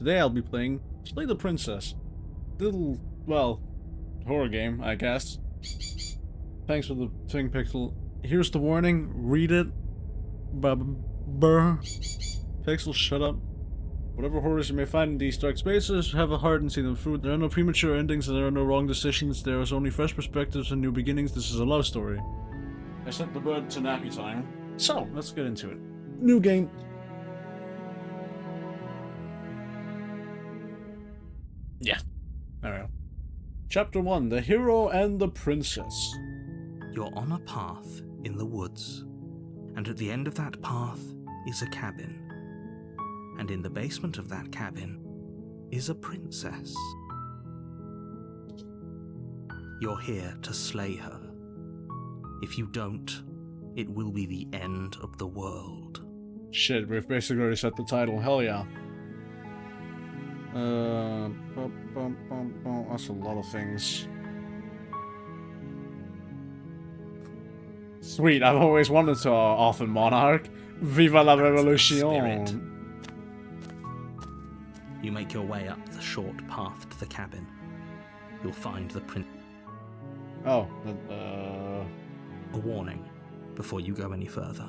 Today I'll be playing Slay the Princess. Little, well, horror game, I guess. Thanks for the thing, Pixel. Here's the warning. Read it. Brr. Pixel, shut up. Whatever horrors you may find in these dark spaces, have a heart and see them through. There are no premature endings and there are no wrong decisions. There is only fresh perspectives and new beginnings. This is a love story. I sent the bird to nappy time. So, let's get into it. New game. Yeah. Alright. Chapter 1. The Hero and the Princess. You're on a path in the woods, and at the end of that path is a cabin. And in the basement of that cabin is a princess. You're here to slay her. If you don't, it will be the end of the world. Shit, we've basically already set the title. Hell yeah. That's a lot of things. Sweet, I've always wanted to offer Monarch. Viva la Revolution! You make your way up the short path to the cabin. You'll find the prince. Oh, A warning before you go any further.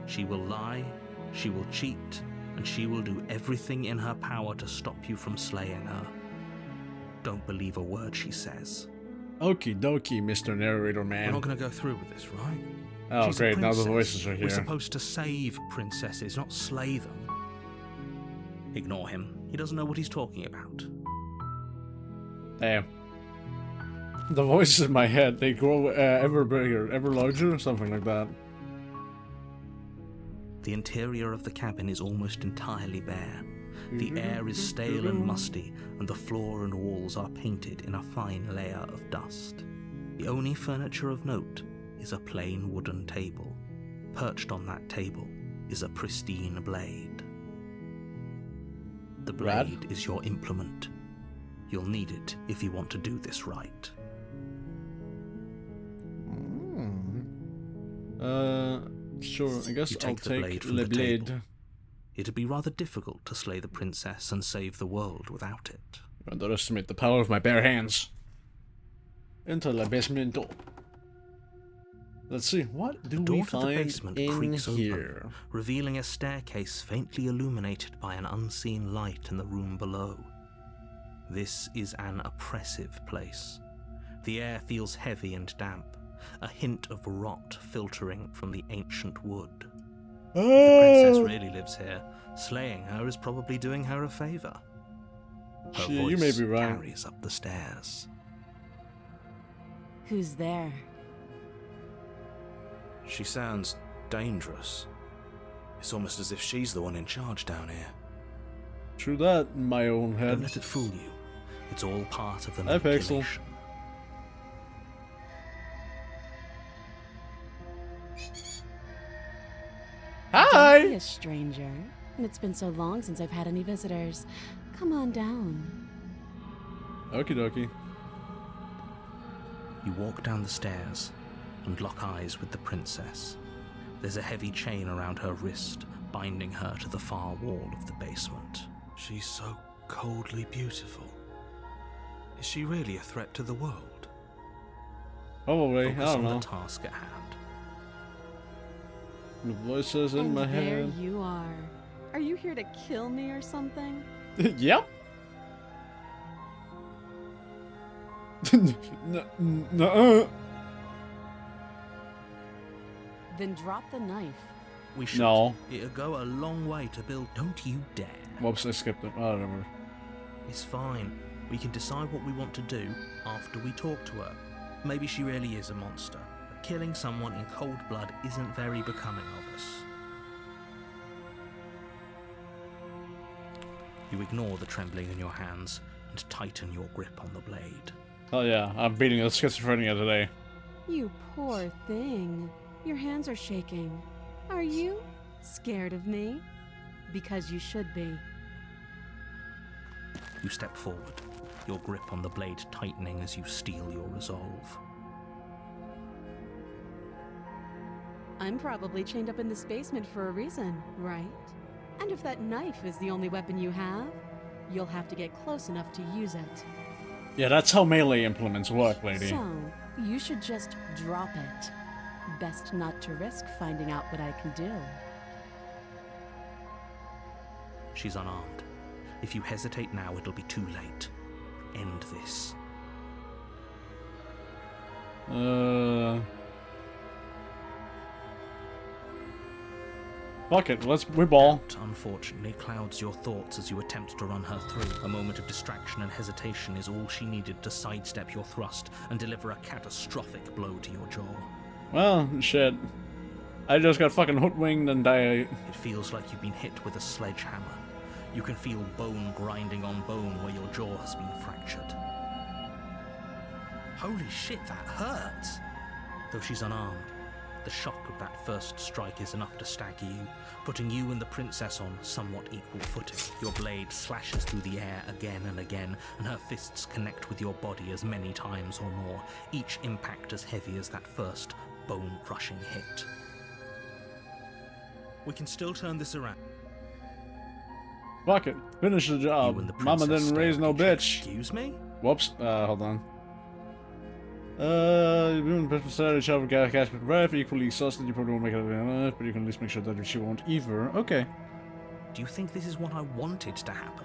She will lie, she will cheat, and she will do everything in her power to stop you from slaying her. Don't believe a word she says. Okie dokie, Mr. Narrator Man. We're not going to go through with this, right? Oh, She's a great, now the princess. voices are here. We're supposed to save princesses, not slay them. Ignore him. He doesn't know what he's talking about. Damn. The voices in my head, they grow ever bigger, ever larger, something like that. The interior of the cabin is almost entirely bare. The air is stale and musty, and the floor and walls are painted in a fine layer of dust. The only furniture of note is a plain wooden table. Perched on that table is a pristine blade. The blade is your implement. You'll need it if you want to do this right. Sure, I guess You I'll take the take blade from the the blade. table. It'd be rather difficult to slay the princess and save the world without it. Underestimate the power of my bare hands. Enter la basement door. Let's see, what do The door we to the find basement in creaks here? open, revealing a staircase faintly illuminated by an unseen light in the room below. This is an oppressive place. The air feels heavy and damp, a hint of rot filtering from the ancient wood. If the princess really lives here, slaying her is probably doing her a favor. Her Shit, voice you may be right. carries up the stairs. Who's there? She sounds dangerous. It's almost as if she's the one in charge down here. True that, in my own Don't head. let it fool you. It's all part of the Hi, Pixel. manipulation. Don't be a stranger. And it's been so long since I've had any visitors. Come on down. Okie dokie. You walk down the stairs and lock eyes with the princess. There's a heavy chain around her wrist, binding her to the far wall of the basement. She's so coldly beautiful. Is she really a threat to the world? Probably, I Focus don't on know. the task at hand. The voices in And my there head. you are. Are you here to kill me or something? Yep. No. Then drop the knife. We should. No. It'll go a long way to build. Don't you dare. Whoops, I skipped it. Oh, whatever. It's fine. We can decide what we want to do after we talk to her. Maybe she really is a monster. But killing someone in cold blood isn't very becoming of us. You ignore the trembling in your hands and tighten your grip on the blade. Oh yeah, I'm beating the schizophrenia today. You poor thing. Your hands are shaking. Are you scared of me? Because you should be. You step forward, your grip on the blade tightening as you steel your resolve. I'm probably chained up in this basement for a reason, right? And if that knife is the only weapon you have, you'll have to get close enough to use it. Yeah, that's how melee implements work, lady. So, you should just drop it. Best not to risk finding out what I can do. She's unarmed. If you hesitate now, it'll be too late. End this. Fuck it, we ball. Doubt, unfortunately, clouds your thoughts as you attempt to run her through. A moment of distraction and hesitation is all she needed to sidestep your thrust and deliver a catastrophic blow to your jaw. Well, shit. I just got fucking hoodwinked and died. It feels like you've been hit with a sledgehammer. You can feel bone grinding on bone where your jaw has been fractured. Holy shit, that hurts! Though she's unarmed, the shock of that first strike is enough to stagger you, putting you and the princess on somewhat equal footing. Your blade slashes through the air again and again, and her fists connect with your body as many times or more, each impact as heavy as that first bone-crushing hit. We can still turn this around. Fuck it, finish the job. You and the Mama princess didn't stare raise at no each other. bitch. Excuse me? Whoops, hold on. You've been beside each other, catch with breath, equally exhausted, you probably won't make it enough, but you can at least make sure that she won't either. Okay. Do you think this is what I wanted to happen?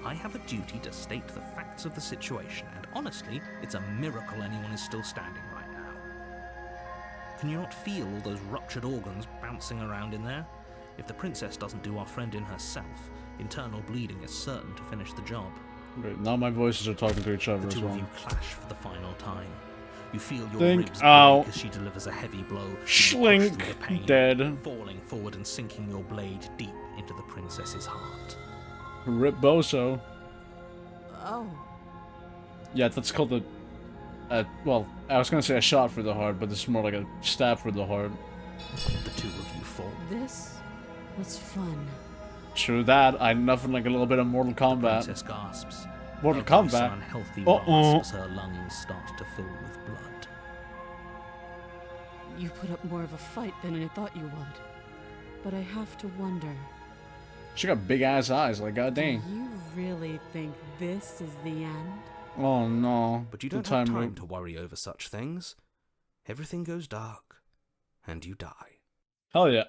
I have a duty to state the facts of the situation, and honestly, it's a miracle anyone is still standing right now. Can you not feel all those ruptured organs bouncing around in there? If the princess doesn't do our friend in herself, internal bleeding is certain to finish the job. Great, now my voices are talking to each other The as two well. of you clash for the final time. You feel your Think ribs out. break as she delivers a heavy blow. You push Schlink, through the pain, dead. falling forward and sinking your blade deep into the princess's heart. Rip Boso. Oh, Yeah, that's called well, I was gonna say a shot for the heart, but this is more like a stab for the heart. The two of you fall. this was fun. True that, I nothing like a little bit of Mortal Kombat. Princess gasps. Mortal Her voice Kombat? an unhealthy Uh-oh. rasp as her lungs start to fill with blood. You put up more of a fight than I thought you would. But I have to wonder, She got big ass eyes, like god do dang. you really think this is the end? Oh no. But you The don't have time loop. to worry over such things. Everything goes dark, and you die. Hell yeah.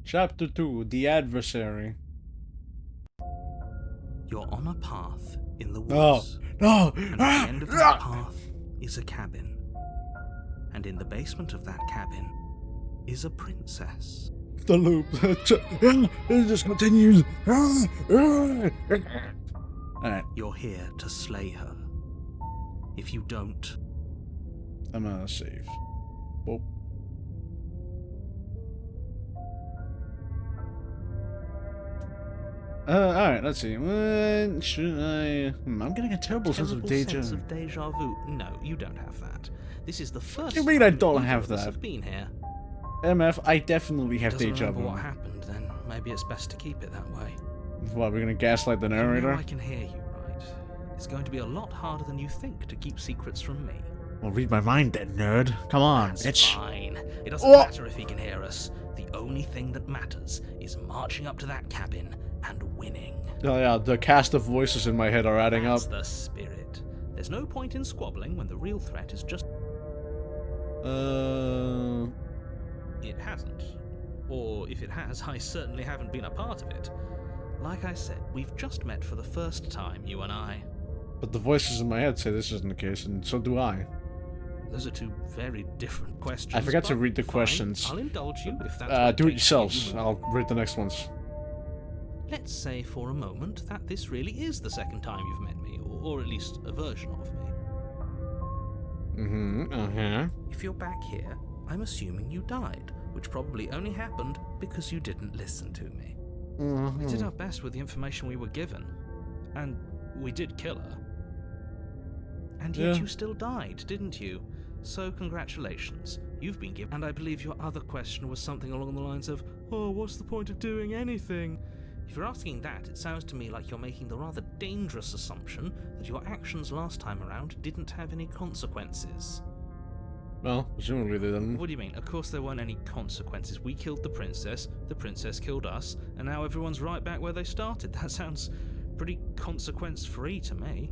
Chapter 2, The Adversary. You're on a path in the No. woods. No! And at the end of that path is a cabin. And in the basement of that cabin is a princess. The loop. It just continues. Alright, You're here to slay her. If you don't, I'm gonna save. Whoa. Alright, let's see. What should I... I'm getting a terrible sense of deja vu. No, you don't have that. This is the first You mean I time don't either have of us that? have been here. MF, I definitely have Doesn't deja remember vu. what happened, then maybe it's best to keep it that way. What, we're gonna gaslight the You know narrator? I can hear you, right? It's going to be a lot harder than you think to keep secrets from me. Well, read my mind then, nerd. Come on, That's bitch. fine. It doesn't Oh! matter if he can hear us. The only thing that matters is marching up to that cabin and winning. Oh yeah, the cast of voices in my head are adding up. That's the spirit. There's no point in squabbling when the real threat is just... It hasn't. Or if it has, I certainly haven't been a part of it. Like I said, we've just met for the first time, you and I. But the voices in my head say this isn't the case, and so do I. Those are two very different questions. I forgot to but read the fine, questions. I'll indulge you if that's what Do it takes you. yourselves. I'll read the next ones. Let's say for a moment that this really is the second time you've met me, or at least a version of me. If you're back here, I'm assuming you died, which probably only happened because you didn't listen to me. We did our best with the information we were given, and we did kill her. And yet Yeah. you still died, didn't you? So congratulations, you've been given. And I believe your other question was something along the lines of, oh, what's the point of doing anything? If you're asking that, it sounds to me like you're making the rather dangerous assumption that your actions last time around didn't have any consequences. Well, presumably they didn't. What do you mean? Of course there weren't any consequences. We killed the princess killed us, and now everyone's right back where they started. That sounds pretty consequence-free to me.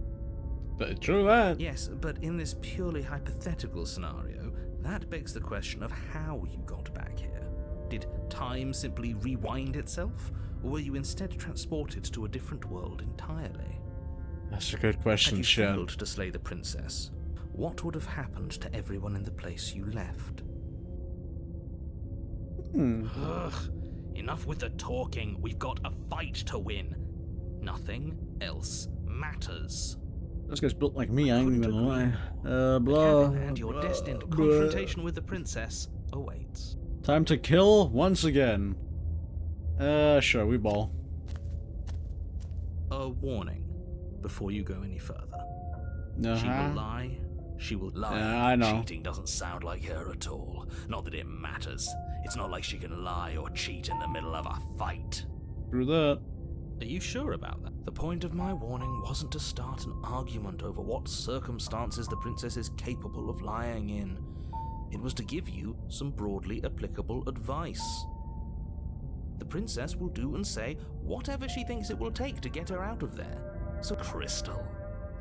But true that. Yes, but in this purely hypothetical scenario, that begs the question of how you got back here. Did time simply rewind itself, or were you instead transported to a different world entirely? That's a good question, Had you Shen. failed to slay the princess, what would have happened to everyone in the place you left? Ugh, enough with the talking. We've got a fight to win. Nothing else matters. This guy's built like me, I ain't Couldn't gonna lie. The Blah. cabin and your blah, destined blah. confrontation with the princess awaits. Time to kill once again. Sure, we ball. A warning before you go any further. Uh-huh. She will lie. She will lie. Yeah, I know. Cheating doesn't sound like her at all. Not that it matters. It's not like she can lie or cheat in the middle of a fight. Through that. Are you sure about that? The point of my warning wasn't to start an argument over what circumstances the princess is capable of lying in. It was to give you some broadly applicable advice. The princess will do and say whatever she thinks it will take to get her out of there. So, Crystal,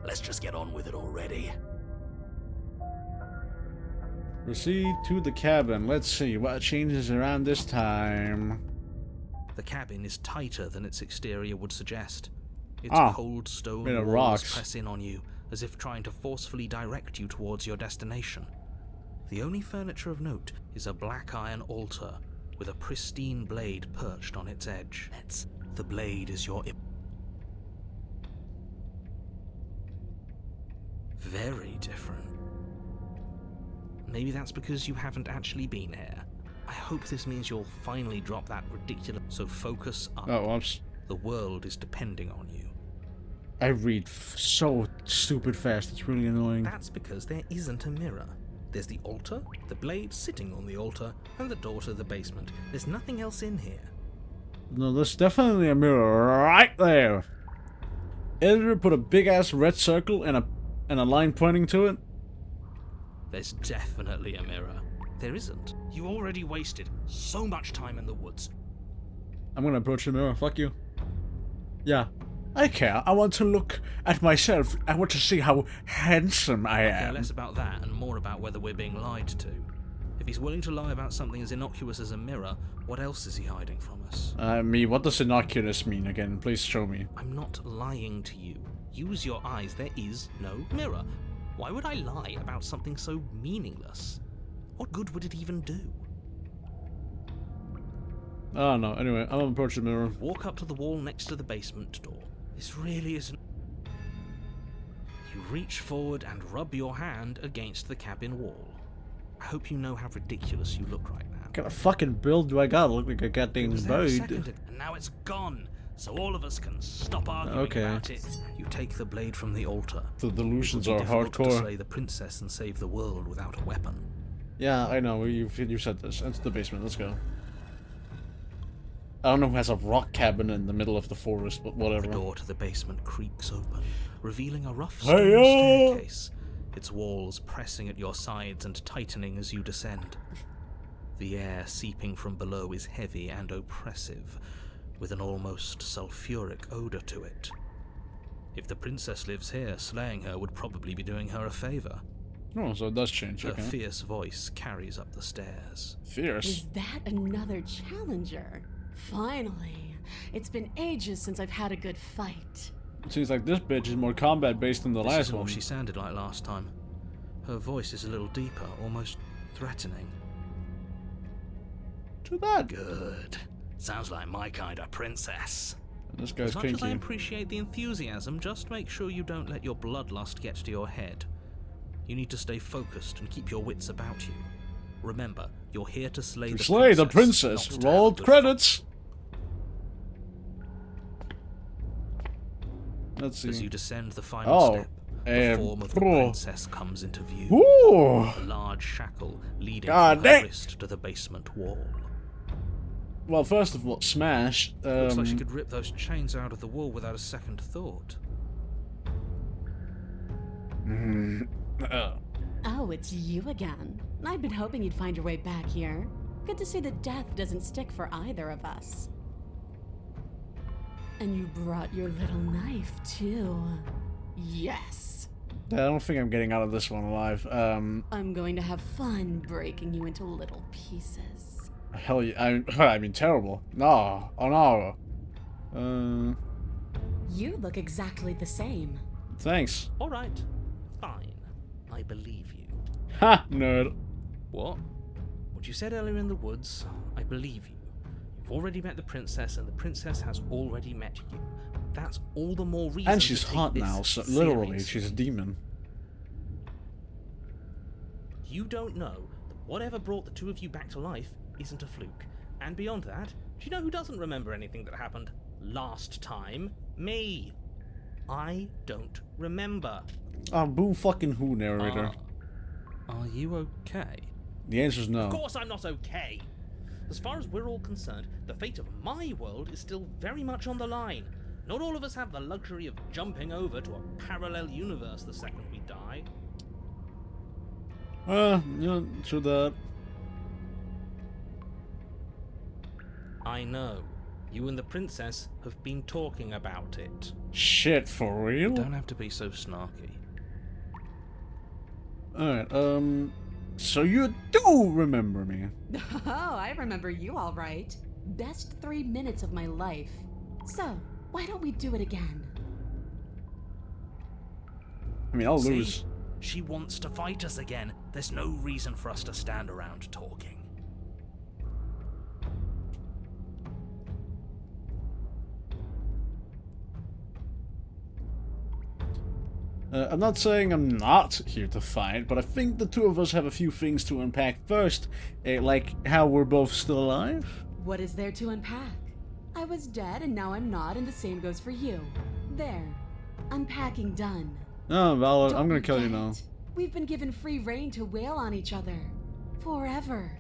let's just get on with it already. Proceed to the cabin. Let's see what changes around this time. The cabin is tighter than its exterior would suggest. Its Ah, cold stone made of walls rocks. press in on you, as if trying to forcefully direct you towards your destination. The only furniture of note is a black iron altar with a pristine blade perched on its edge. The blade is your very different. Maybe that's because you haven't actually been here. I hope this means you'll finally drop that ridiculous... So focus up. Oh, whoops. The world is depending on you. I read so stupid fast, it's really annoying. That's because there isn't a mirror. There's the altar, the blade sitting on the altar, and the door to the basement. There's nothing else in here. No, there's definitely a mirror right there. Editor put a big ass red circle and a line pointing to it. There's definitely a mirror. There isn't. You already wasted so much time in the woods. I'm gonna approach the mirror, fuck you. Yeah. I care. I want to look at myself. I want to see how handsome I Okay, am. less about that and more about whether we're being lied to. If he's willing to lie about something as innocuous as a mirror, what else is he hiding from us? What does innocuous mean again? Please show me. I'm not lying to you. Use your eyes. There is no mirror. Why would I lie about something so meaningless? What good would it even do? Oh no, anyway, I'm gonna approach the mirror. Walk up to the wall next to the basement door. This really isn't... You reach forward and rub your hand against the cabin wall. I hope you know how ridiculous you look right now. What kind of fucking build do I got? I look like a goddamn It was there a bird. second ago, and now it's gone. So all of us can stop arguing Okay. about it. You take the blade from the altar. The delusions It are would be difficult to hardcore. slay the princess and save the world without a weapon. Yeah, I know. You said this. Into the basement. Let's go. I don't know who has a rock cabin in the middle of the forest, but whatever. The door to the basement creaks open, revealing a rough Hey-ya! stone staircase, its walls pressing at your sides and tightening as you descend. The air seeping from below is heavy and oppressive, with an almost sulfuric odor to it. If the princess lives here, slaying her would probably be doing her a favor. Oh, so it does change. Her Okay. fierce voice carries up the stairs. Fierce. Is that another challenger? Finally. It's been ages since I've had a good fight. Seems like this bitch is more combat based than the This last isn't one. what she sounded like last time. Her voice is a little deeper, almost threatening. To that. Good. Sounds like my kind of princess. This guy's As much as I kinky. appreciate the enthusiasm, just make sure you don't let your bloodlust get to your head. You need to stay focused and keep your wits about you. Remember, you're here to slay the Slay the princess. princess. not to Roll have good credits. Let's fun. As see. you descend the final Oh, step, the form of the oh. princess comes into view. Ooh. A large shackle leading God from her dang. wrist to the basement wall. Well, first of all, smash. Looks like she could rip those chains out of the wall without a second thought. Oh, it's you again. I'd been hoping you'd find your way back here. Good to see that death doesn't stick for either of us. And you brought your little knife, too. Yes. I don't think I'm getting out of this one alive. I'm going to have fun breaking you into little pieces. Hell yeah. I mean, terrible. No. Oh no. You look exactly the same. Thanks. All right, fine. I believe you. Ha! Nerd. What? What you said earlier in the woods, I believe you. You've already met the princess, and the princess has already met you. That's all the more reason. And she's to take hot this now, so literally, seriously. she's a demon. You don't know that whatever brought the two of you back to life isn't a fluke. And beyond that, do you know who doesn't remember anything that happened last time? Me. I don't remember. Boo fucking who, narrator. Are you okay? The answer's no. Of course I'm not okay. As far as we're all concerned, the fate of my world is still very much on the line. Not all of us have the luxury of jumping over to a parallel universe the second we die. Yeah, true that. I know. You and the princess have been talking about it. Shit, for real? Don't have to be so snarky. Alright, so you do remember me. Oh, I remember you all right. Best 3 minutes of my life. So, why don't we do it again? I mean, I'll See? lose. She wants to fight us again. There's no reason for us to stand around talking. I'm not saying I'm not here to fight, but I think the two of us have a few things to unpack first. Like how we're both still alive. What is there to unpack? I was dead and now I'm not, and the same goes for you. There. Unpacking done. Oh, Valor, I'm gonna Don't kill you forget, now. We've been given free reign to wail on each other. Forever.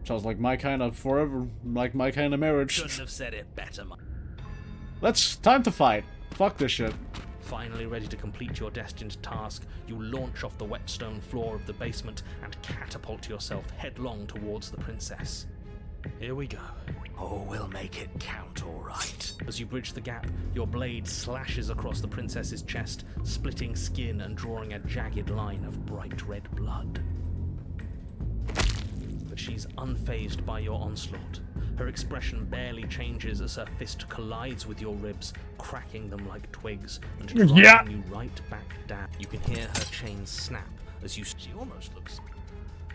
Sounds like my kind of forever, like my kind of marriage. Shouldn't have said it better, Time to fight. Fuck this shit. Finally ready to complete your destined task, you launch off the wet stone floor of the basement and catapult yourself headlong towards the princess. Here we go. Oh, we'll make it count, all right. As you bridge the gap, your blade slashes across the princess's chest, splitting skin and drawing a jagged line of bright red blood. But she's unfazed by your onslaught. Her expression barely changes as her fist collides with your ribs, cracking them like twigs and driving you right back down. You can hear her chains snap as you... She almost looks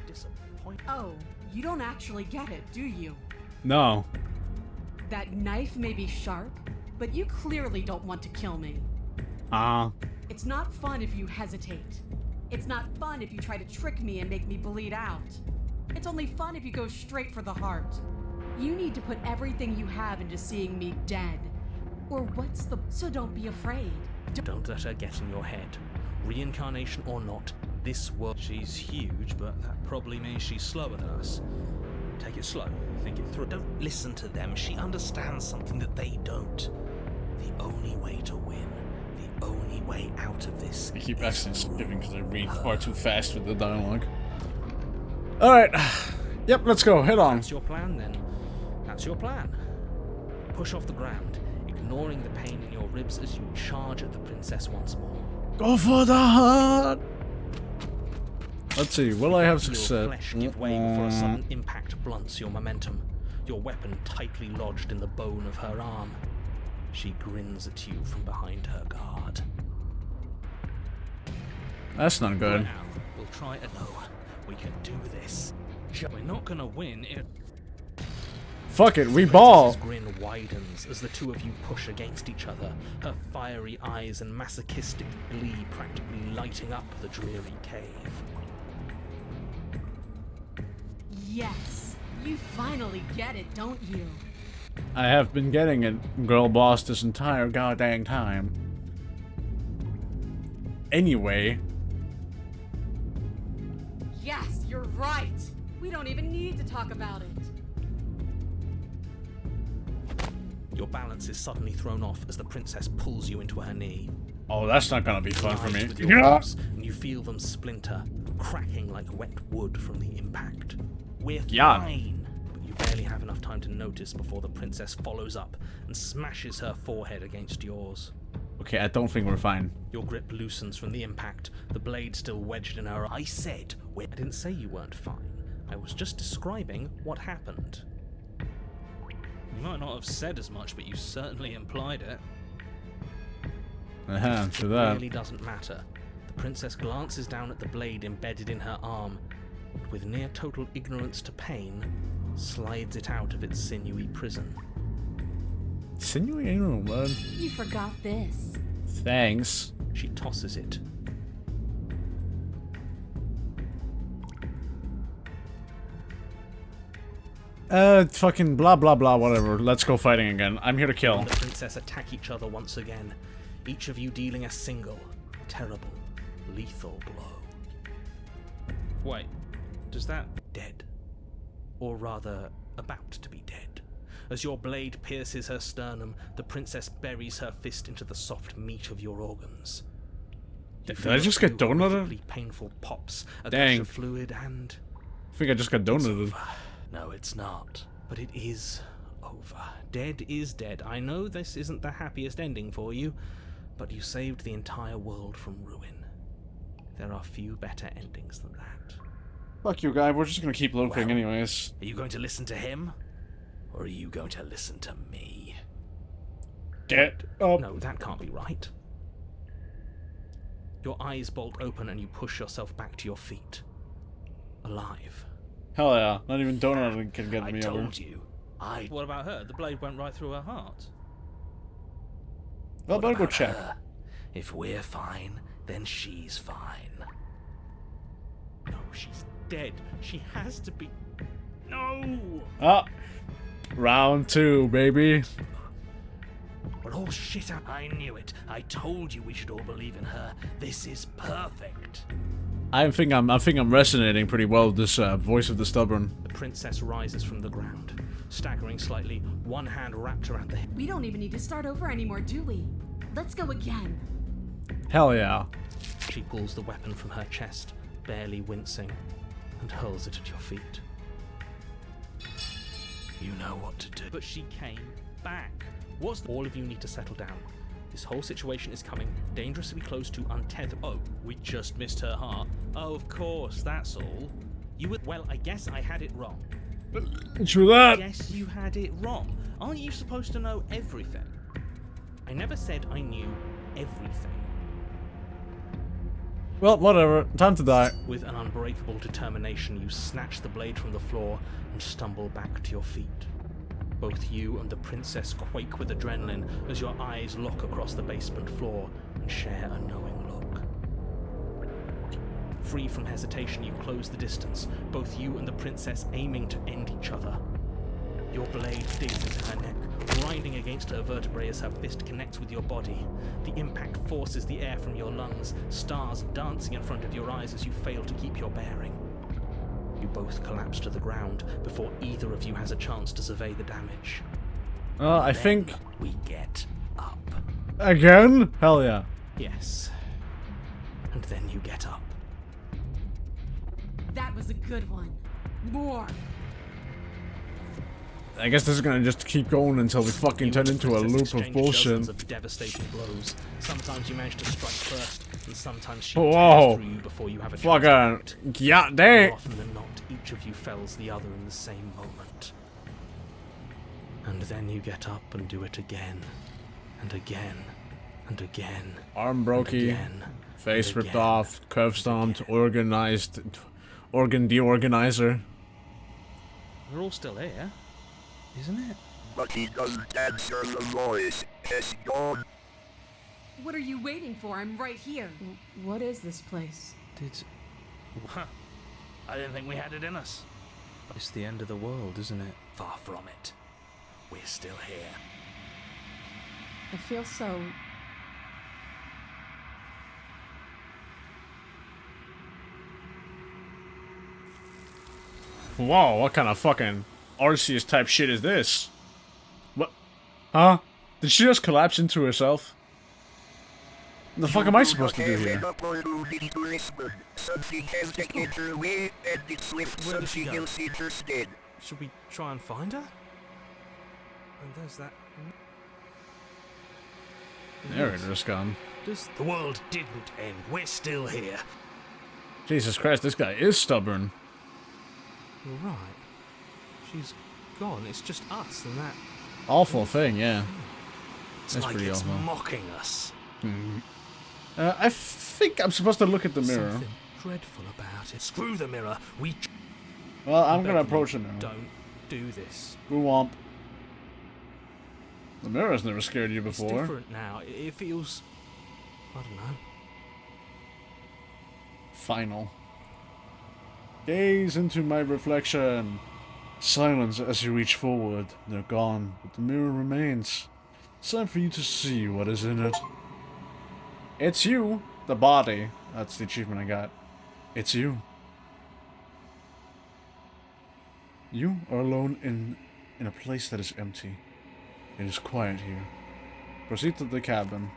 disappointed. Oh, you don't actually get it, do you? No. That knife may be sharp, but you clearly don't want to kill me. It's not fun if you hesitate. It's not fun if you try to trick me and make me bleed out. It's only fun if you go straight for the heart. You need to put everything you have into seeing me dead. Or what's the... So don't be afraid. Don't let her get in your head. Reincarnation or not, this world... She's huge, but that probably means she's slower than us. Take it slow. Think it through. Don't listen to them. She understands something that they don't. The only way to win, the only way out of this... I keep asking skipping because I read far too fast with the dialogue. Alright. Yep, let's go. Head on. That's your plan, then. That's your plan. Push off the ground, ignoring the pain in your ribs as you charge at the princess once more. Go for the heart! Let's see, will I have Your success? flesh give way before a sudden impact blunts your momentum, your weapon tightly lodged in the bone of her arm. She grins at you from behind her guard. That's not good. Now, we'll try it. No, we can do this. We're not gonna win if... Fuck it, we The ball! princess's grin widens as the two of you push against each other, her fiery eyes and masochistic glee practically lighting up the dreary cave. Yes. You finally get it, don't you? I have been getting it, girl boss, this entire goddamn time. Anyway. Yes, you're right. We don't even need to talk about it. Your balance is suddenly thrown off as the princess pulls you into her knee. Oh, that's not gonna be fun for me. With your ribs, and you feel them splinter, cracking like wet wood from the impact. We're Yeah. fine, but you barely have enough time to notice before the princess follows up and smashes her forehead against yours. Okay, I don't think we're fine. Your grip loosens from the impact, the blade still wedged in her eye. I said, I didn't say you weren't fine. I was just describing what happened. You might not have said as much, but you certainly implied it. To It that. really doesn't matter. The princess glances down at the blade embedded in her arm, and with near total ignorance to pain, slides it out of its sinewy prison. Sinewy anal, man. You forgot this. Thanks. She tosses it. Fucking blah blah blah, whatever. Let's go fighting again. I'm here to You kill. and the princess attack each other once again, each of you dealing a single, terrible, lethal blow. Wait, does that... Dead. Or rather, about to be dead. As your blade pierces her sternum, the princess buries her fist into the soft meat of your organs. Did I just get donuted? Horrifically painful pops, a Dang. gush of fluid, and... I think I just got donated. No, it's not. But it is over. Dead is dead. I know this isn't the happiest ending for you, but you saved the entire world from ruin. There are few better endings than that. Fuck you, guy. We're just gonna keep looking Well, anyways. Are you going to listen to him? Or are you going to listen to me? Get up. No, that can't be right. Your eyes bolt open and you push yourself back to your feet. Alive. Hell yeah. Not even donut can get I me over. told you. What about her? The blade went right through her heart. Well, better go check. Her? If we're fine, then she's fine. No, she's dead. She has to be... No! Ah. Round 2, baby. We're all shit out. I knew it. I told you we should all believe in her. This is perfect. I think I'm resonating pretty well with this voice of the stubborn. The princess rises from the ground, staggering slightly, one hand wrapped around the hip. We don't even need to start over anymore, do we? Let's go again. Hell yeah. She pulls the weapon from her chest, barely wincing, and hurls it at your feet. You know what to do. But she came back. All of you need to settle down. This whole situation is coming dangerously close to untether. Oh, we just missed her heart. Oh, of course, that's all. You would. Well, I guess I had it wrong. True that. Yes, you had it wrong. Aren't you supposed to know everything? I never said I knew everything. Well, whatever. Time to die. With an unbreakable determination, you snatch the blade from the floor and stumble back to your feet. Both you and the princess quake with adrenaline as your eyes lock across the basement floor and share a knowing look. Free from hesitation, you close the distance, both you and the princess aiming to end each other. Your blade digs into her neck, grinding against her vertebrae as her fist connects with your body. The impact forces the air from your lungs, stars dancing in front of your eyes as you fail to keep your bearing. You both collapse to the ground before either of you has a chance to survey the damage. I think... We get up. Again? Hell yeah. Yes. And then you get up. That was a good one. More. I guess this is gonna just keep going until we fucking turn into a loop of Exchange bullshit. dozens of devastating blows. Sometimes you manage to strike first, and sometimes she Whoa. tears through you before you have a chance. Fucking... Yeah, More dang. often than not, each of you fells the other in the same moment. And then you get up and do it again, and again, and again. Arm and brokey. again, Face and ripped again, off. Curve stomped. again. Organized. Organ deorganizer. We're all still here, isn't it? But he doesn't answer the voice. He's gone. What are you waiting for? I'm right here. What is this place? Huh. I didn't think we had it in us. It's the end of the world, isn't it? Far from it. We're still here. I feel so... Whoa, what kind of fucking Arceus type shit is this? What? Huh? Did she just collapse into herself? The fuck am I supposed to do here? Something has taken her away, and it's left Where does she something go? else in her stead. Should we try and find her? And there's that. Narrator's gone. The world didn't end. We're still here. Jesus Christ, this guy is stubborn. You're right. She's gone. It's just us and that. Awful thing, yeah. It's That's like pretty it's awful. mocking us. I think I'm supposed to look at the mirror. Something dreadful about it. Screw the mirror. Well, I'm gonna approach the mirror. Don't do this. Womp. The mirror's never scared you It's before. different now. It feels. I don't know. Final. Gaze into my reflection. Silence as you reach forward. They're gone, but the mirror remains. It's time for you to see what is in it. It's you, the body. That's the achievement I got. It's you. You are alone in a place that is empty. It is quiet here. Proceed to the cabin.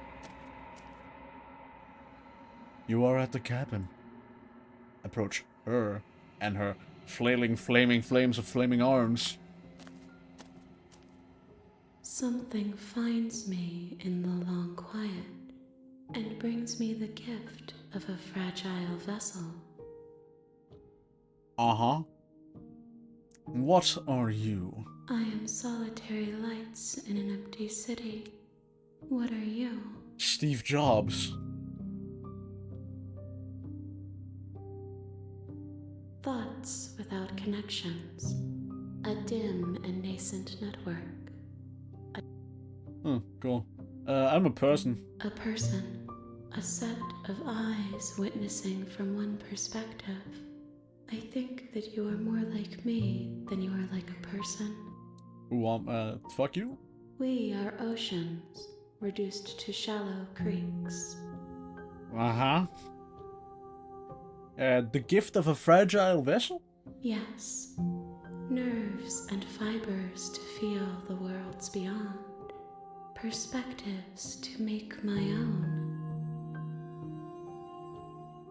You are at the cabin. Approach her and her flailing, flaming flames of flaming arms. Something finds me in the long quiet and brings me the gift of a fragile vessel. Uh-huh. What are you? I am solitary lights in an empty city. What are you? Steve Jobs. Thoughts without connections. A dim and nascent network. Cool. I'm a person. A person. A set of eyes witnessing from one perspective. I think that you are more like me than you are like a person. Fuck you? We are oceans, reduced to shallow creeks. Uh-huh. The gift of a fragile vessel? Yes, nerves and fibers to feel the worlds beyond, perspectives to make my own.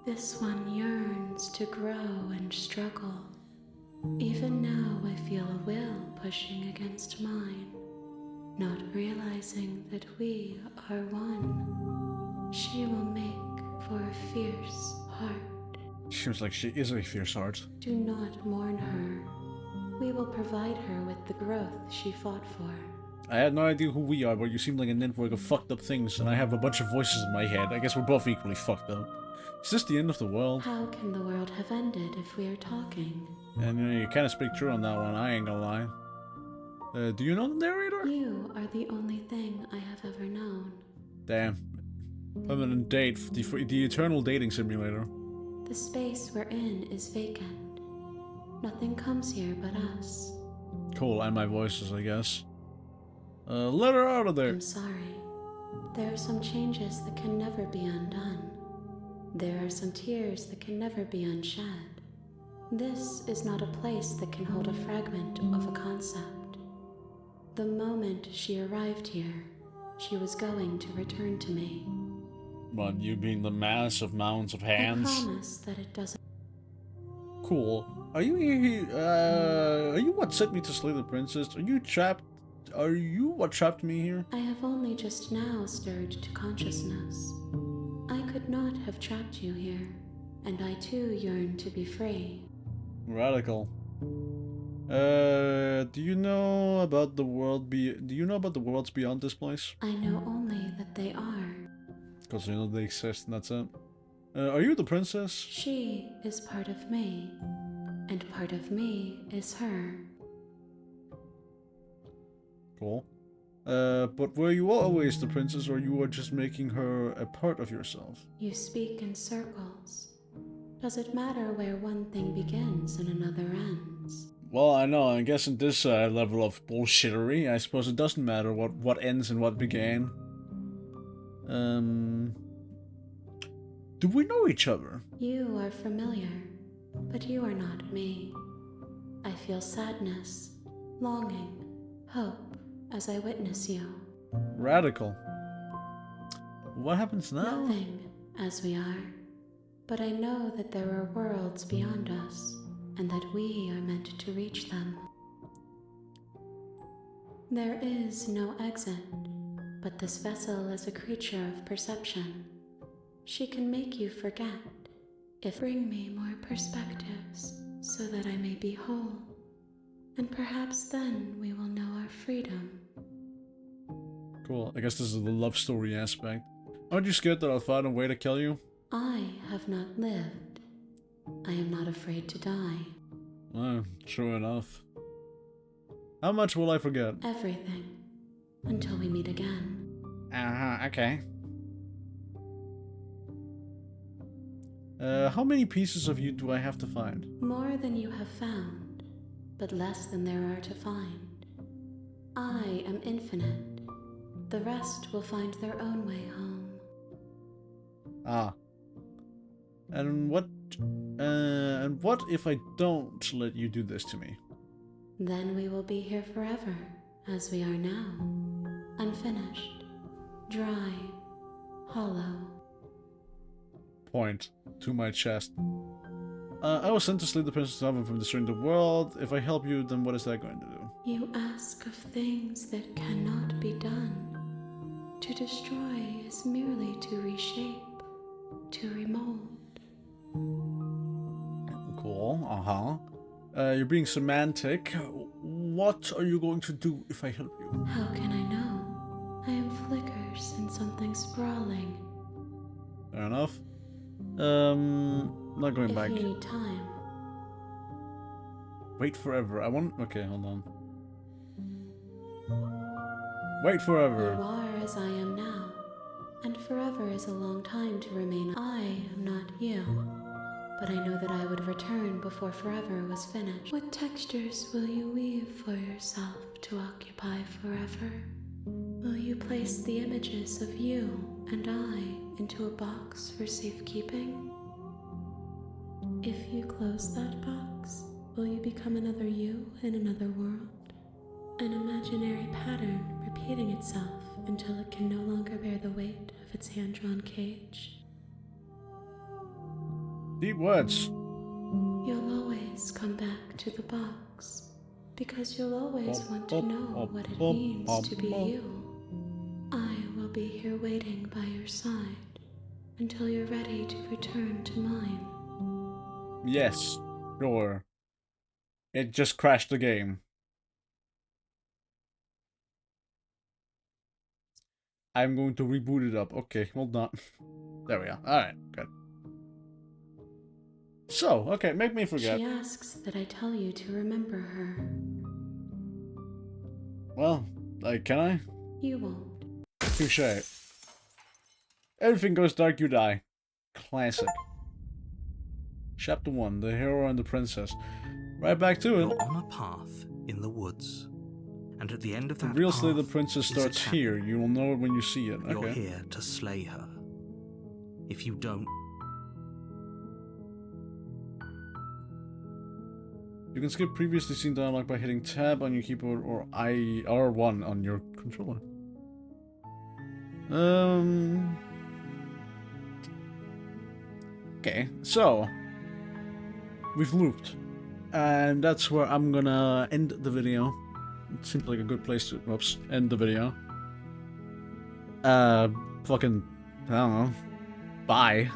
This one yearns to grow and struggle. Even now I feel a will pushing against mine, not realizing that we are one. She will make for a fierce heart. Seems like she is a fierce heart. Do not mourn her. We will provide her with the growth she fought for. I had no idea who we are, but you seem like a network of fucked up things, and I have a bunch of voices in my head. I guess we're both equally fucked up. Is this the end of the world? How can the world have ended if we are talking? And you kind of speak true on that one, I ain't gonna lie. Do you know the narrator? You are the only thing I have ever known. Damn. Permanent date, the eternal dating simulator. The space we're in is vacant. Nothing comes here but us. Cool, and my voices, I guess. Let her out of there. I'm sorry. There are some changes that can never be undone. There are some tears that can never be unshed. This is not a place that can hold a fragment of a concept. The moment she arrived here, she was going to return to me. What, you being the mass of mounds of hands? I promise that it doesn't. Cool. Are you what sent me to slay the princess? Are you what trapped me here? I have only just now stirred to consciousness. I could not have trapped you here, and I too yearn to be free. Radical. Do you know about the worlds beyond this place? I know only that they are. Because you know they exist, and that's it. Are you the princess? She is part of me, and part of me is her. Cool. But were you always the princess, or you were just making her a part of yourself? You speak in circles. Does it matter where one thing begins and another ends? Well, I know. I guess in this level of bullshittery, I suppose it doesn't matter what ends and what began. Do we know each other? You are familiar, but you are not me. I feel sadness, longing, hope as I witness you. Radical. What happens now? Nothing, as we are. But I know that there are worlds beyond us, and that we are meant to reach them. There is no exit, but this vessel is a creature of perception. She can make you forget. If bring me more perspectives, so that I may be whole. And perhaps then we will know our freedom. Cool. I guess this is the love story aspect. Aren't you scared that I'll find a way to kill you? I have not lived. I am not afraid to die. Well, true enough. How much will I forget? Everything. Until we meet again. Okay. How many pieces of you do I have to find? More than you have found, but less than there are to find. I am infinite. The rest will find their own way home. Ah. And what if I don't let you do this to me? Then we will be here forever, as we are now. Unfinished. Dry. Hollow. Point to my chest. I was sent to slay the Princess Alvin from destroying the world. If I help you, then what is that going to do? You ask of things that cannot be done. To destroy is merely to reshape, to remold. Cool, you're being semantic. What are you going to do if I help you? How can I know? I am flickers in something sprawling. Fair enough. Not going back. If you need time. Wait forever. Okay, hold on. Wait forever. You are as I am now, and forever is a long time to remain. I am not you, but I know that I would return before forever was finished. What textures will you weave for yourself to occupy forever? Will you place the images of you and I into a box for safekeeping? If you close that box, will you become another you in another world? An imaginary pattern repeating itself until it can no longer bear the weight of its hand-drawn cage. Deep words. You'll always come back to the box, because you'll always want to know what it means to be you. I will be here waiting by your side until you're ready to return to mine. Yes, sure. It just crashed the game. I'm going to reboot it up. Okay, hold on. There we are. Alright, good. So, okay, make me forget. She asks that I tell you to remember her. Well, can I? You won't. Touché. Everything goes dark, you die. Classic. Chapter 1, The Hero and the Princess. Right back to it. You're on a path in the woods. And at the end of The that real path Slay the Princess is a starts cabin. here. You will know it when you see it. You're Okay. here to slay her. If you don't, You can skip previously seen dialogue by hitting tab on your keyboard or R1 on your controller. Okay, so we've looped, and that's where I'm gonna end the video. It seems like a good place to end the video. Fucking, I don't know. Bye.